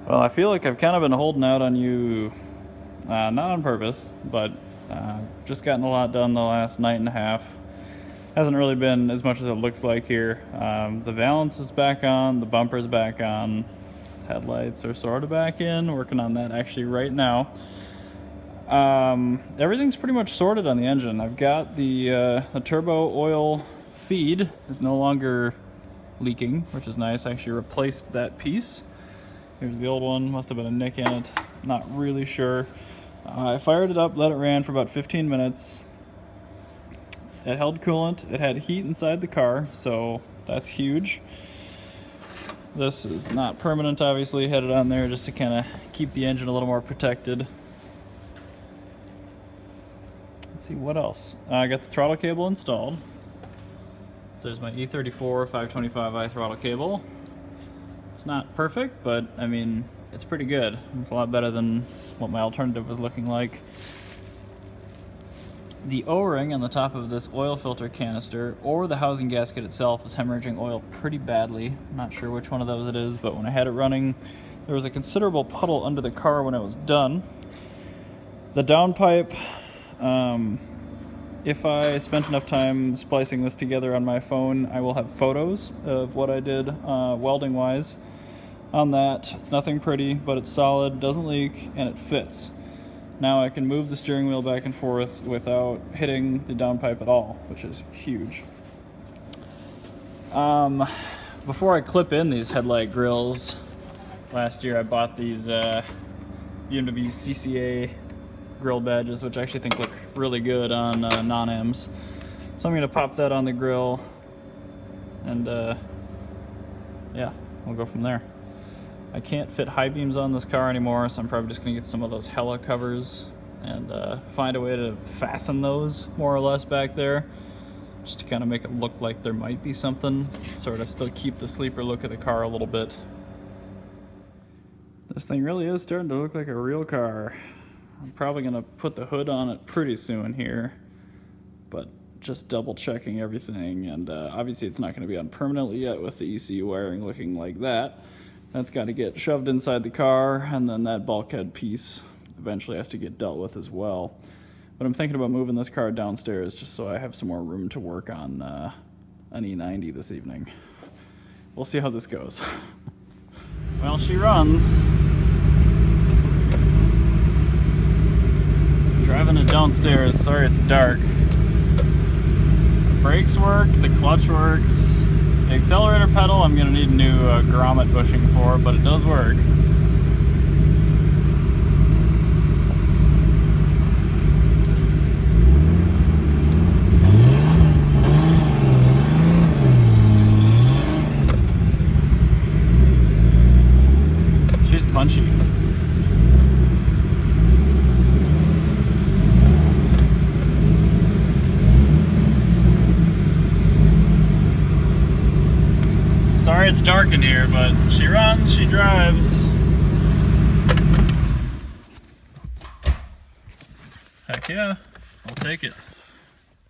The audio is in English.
Well, I feel like I've kind of been holding out on you, not on purpose, but just gotten a lot done the last night and a half. Hasn't really been as much as it looks like here. The valance is back on, the bumper's back on, headlights are sort of back in, working on that actually right now. Everything's pretty much sorted on the engine. I've got the turbo oil feed is no longer leaking, which is nice. I actually replaced that piece. Here's the old one, must have been a nick in it, not really sure. I fired it up, let it ran for about 15 minutes. It held coolant, it had heat inside the car, so that's huge. This is not permanent, obviously, had it on there just to kind of keep the engine a little more protected. Let's see what else. I got the throttle cable installed. So there's my E34 525i throttle cable. It's not perfect, but I mean, it's pretty good. It's a lot better than what my alternative was looking like. The O-ring on the top of this oil filter canister or the housing gasket itself is hemorrhaging oil pretty badly. I'm not sure which one of those it is, but when I had it running, there was a considerable puddle under the car when it was done. The downpipe, if I spent enough time splicing this together on my phone, I will have photos of what I did welding wise on that. It's nothing pretty, but it's solid, doesn't leak, and it fits. Now I can move the steering wheel back and forth without hitting the downpipe at all, which is huge. Before I clip in these headlight grills, last year I bought these BMW CCA grill badges, which I actually think look really good on non-Ms. So I'm going to pop that on the grill, and yeah, we'll go from there. I can't fit high beams on this car anymore, so I'm probably just going to get some of those Hella covers and find a way to fasten those more or less back there, just to kind of make it look like there might be something, sort of still keep the sleeper look of the car a little bit. This thing really is starting to look like a real car. I'm probably going to put the hood on it pretty soon here, but just double checking everything, and obviously it's not going to be on permanently yet with the ECU wiring looking like that. That's got to get shoved inside the car, and then that bulkhead piece eventually has to get dealt with as well. But I'm thinking about moving this car downstairs just so I have some more room to work on an E90 this evening. We'll see how this goes. Well, she runs. Driving it downstairs. Sorry it's dark. The brakes work, the clutch works. The accelerator pedal I'm going to need a new grommet bushing for, but it does work. She's punchy. Sorry it's dark in here, but she runs, she drives. Heck yeah, I'll take it.